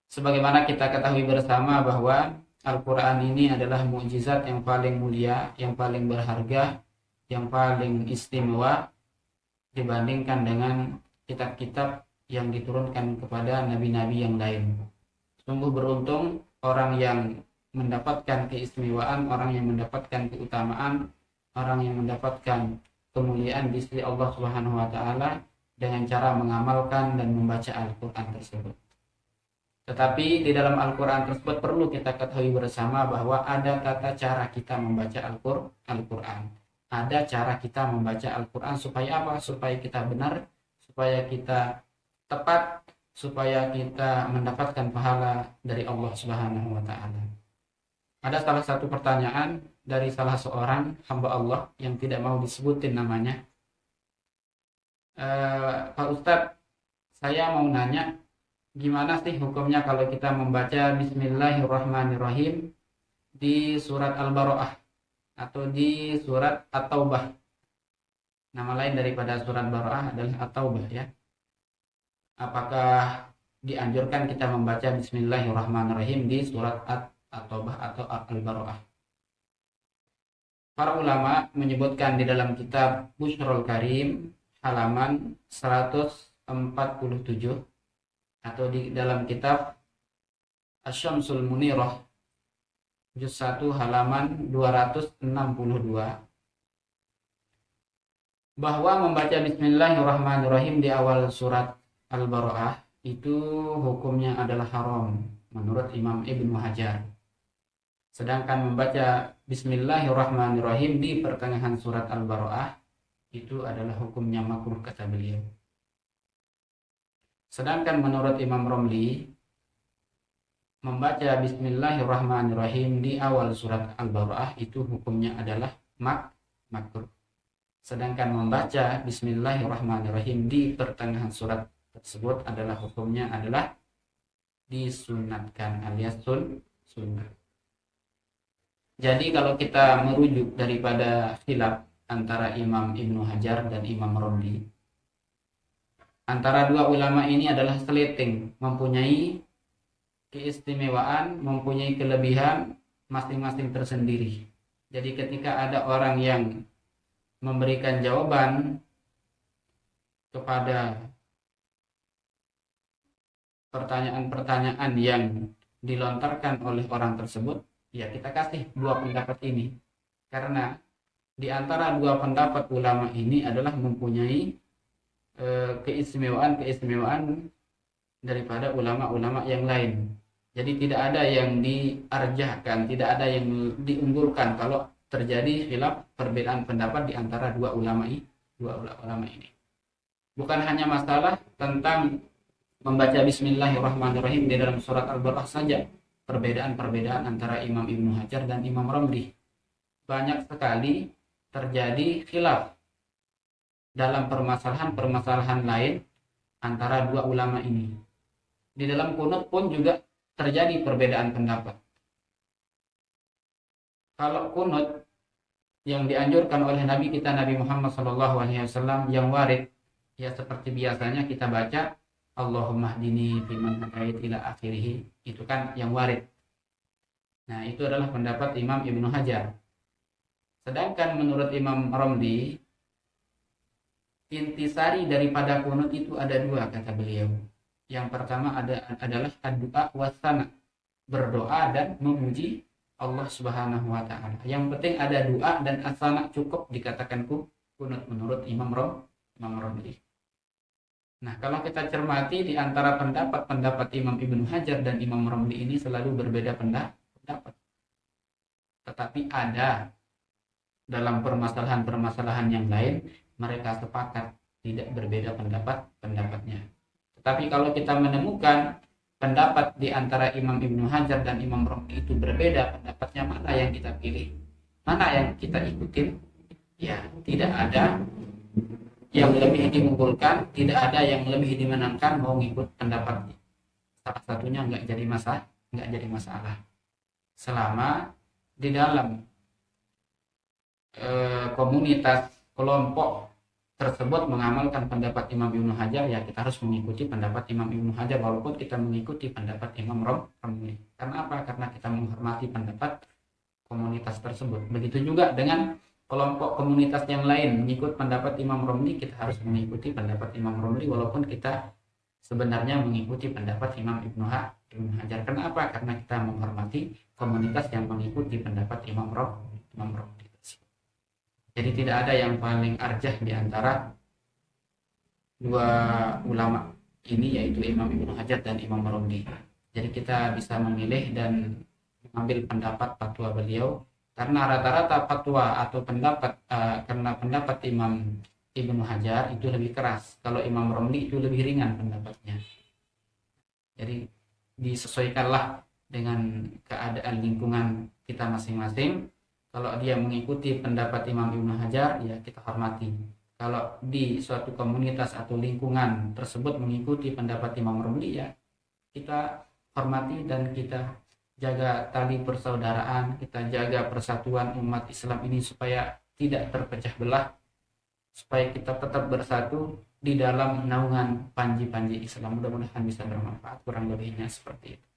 Sebagaimana kita ketahui bersama bahwa Al-Quran ini adalah mukjizat yang paling mulia, yang paling berharga, yang paling istimewa dibandingkan dengan kitab-kitab yang diturunkan kepada nabi-nabi yang lain. Sungguh beruntung orang yang mendapatkan keistimewaan, orang yang mendapatkan keutamaan, orang yang mendapatkan kemuliaan di sisi Allah Subhanahu wa taala dengan cara mengamalkan dan membaca Al-Qur'an tersebut. Tetapi di dalam Al-Quran tersebut perlu kita ketahui bersama bahwa ada tata cara kita membaca Al-Quran. Ada cara kita membaca Al-Quran supaya apa? Supaya kita benar, supaya kita tepat, supaya kita mendapatkan pahala dari Allah Subhanahu wa taala. Ada salah satu pertanyaan dari salah seorang hamba Allah yang tidak mau disebutin namanya. Pak Ustadz, saya mau nanya, gimana sih hukumnya kalau kita membaca Bismillahirrahmanirrahim di surat Al-Baro'ah atau di surat At-Taubah? Nama lain daripada surat Baro'ah adalah At-Taubah ya. Apakah dianjurkan kita membaca Bismillahirrahmanirrahim di surat At-Taubah atau Al-Baro'ah? Para ulama menyebutkan di dalam kitab Bushrul Karim halaman 147 atau di dalam kitab Asy-Syamsul Munirah juz 1 halaman 262 bahwa membaca Bismillahirrahmanirrahim di awal surat Al-Baro'ah itu hukumnya adalah haram menurut Imam Ibnu Hajar. Sedangkan membaca Bismillahirrahmanirrahim di pertengahan surat Al-Baro'ah itu adalah hukumnya makruh kata beliau. Sedangkan menurut Imam Romli, membaca Bismillahirrahmanirrahim di awal surat Al-Baro'ah itu hukumnya adalah makruh. Sedangkan membaca Bismillahirrahmanirrahim di pertengahan surat tersebut adalah hukumnya adalah disunatkan alias sunnah. Jadi kalau kita merujuk daripada khilaf antara Imam Ibnu Hajar dan Imam Romli, antara dua ulama ini adalah seliting, mempunyai keistimewaan, mempunyai kelebihan masing-masing tersendiri. Jadi ketika ada orang yang memberikan jawaban kepada pertanyaan-pertanyaan yang dilontarkan oleh orang tersebut, ya kita kasih dua pendapat ini. Karena di antara dua pendapat ulama ini adalah mempunyai keistimewaan daripada ulama-ulama yang lain. Jadi tidak ada yang diarjahkan, tidak ada yang diunggulkan kalau terjadi khilaf perbedaan pendapat di antara dua ulama ini. Bukan hanya masalah tentang membaca Bismillahirrahmanirrahim di dalam surat Al-Baqarah saja, perbedaan-perbedaan antara Imam Ibnu Hajar dan Imam Romli. Banyak sekali terjadi khilaf dalam permasalahan-permasalahan lain antara dua ulama ini. Di dalam qunut pun juga terjadi perbedaan pendapat. Kalau qunut yang dianjurkan oleh Nabi kita Nabi Muhammad SAW yang warid, ya seperti biasanya kita baca Allahumma hdini fiman hadait ila akhirih, itu kan yang warid. Nah, itu adalah pendapat Imam Ibnu Hajar. Sedangkan menurut Imam Romli, intisari daripada qunut itu ada dua kata beliau. Yang pertama adalah ad-du'a was-sana, berdoa dan memuji Allah Subhanahu wa taala. Yang penting ada doa dan as-sana, cukup dikatakan qunut menurut Imam Romli. Nah, kalau kita cermati di antara pendapat Imam Ibnu Hajar dan Imam Romli ini selalu berbeda pendapat. Tetapi ada dalam permasalahan-permasalahan yang lain mereka sepakat tidak berbeda pendapatnya. Tetapi kalau kita menemukan pendapat di antara Imam Ibnu Hajar dan Imam Romli itu berbeda pendapatnya, mana yang kita pilih, mana yang kita ikutin? Ya, tidak ada yang lebih diunggulkan, tidak ada yang lebih dimenangkan, mau ngikut pendapatnya. Salah satunya nggak jadi masalah. Selama di dalam komunitas kelompok tersebut mengamalkan pendapat Imam Ibnu Hajar, ya kita harus mengikuti pendapat Imam Ibnu Hajar walaupun kita mengikuti pendapat Imam Romli. Karena apa? Karena kita menghormati pendapat komunitas tersebut. Begitu juga dengan kelompok komunitas yang lain mengikut pendapat Imam Romli, kita harus mengikuti pendapat Imam Romli walaupun kita sebenarnya mengikuti pendapat Imam Ibnu Hajar. Kenapa? Karena kita menghormati komunitas yang mengikuti pendapat Imam Romli. Jadi tidak ada yang paling arjah di antara dua ulama ini, yaitu Imam Ibnu Hajar dan Imam Romli. Jadi kita bisa memilih dan mengambil pendapat fatwa beliau karena rata-rata fatwa atau pendapat karena pendapat Imam Ibnu Hajar itu lebih keras, kalau Imam Romli itu lebih ringan pendapatnya. Jadi disesuaikanlah dengan keadaan lingkungan kita masing-masing. Kalau dia mengikuti pendapat Imam Ibnu Hajar, ya kita hormati. Kalau di suatu komunitas atau lingkungan tersebut mengikuti pendapat Imam Romli, ya kita hormati dan kita jaga tali persaudaraan, kita jaga persatuan umat Islam ini supaya tidak terpecah belah, supaya kita tetap bersatu di dalam naungan panji-panji Islam. Mudah-mudahan bisa bermanfaat. Kurang lebihnya seperti itu.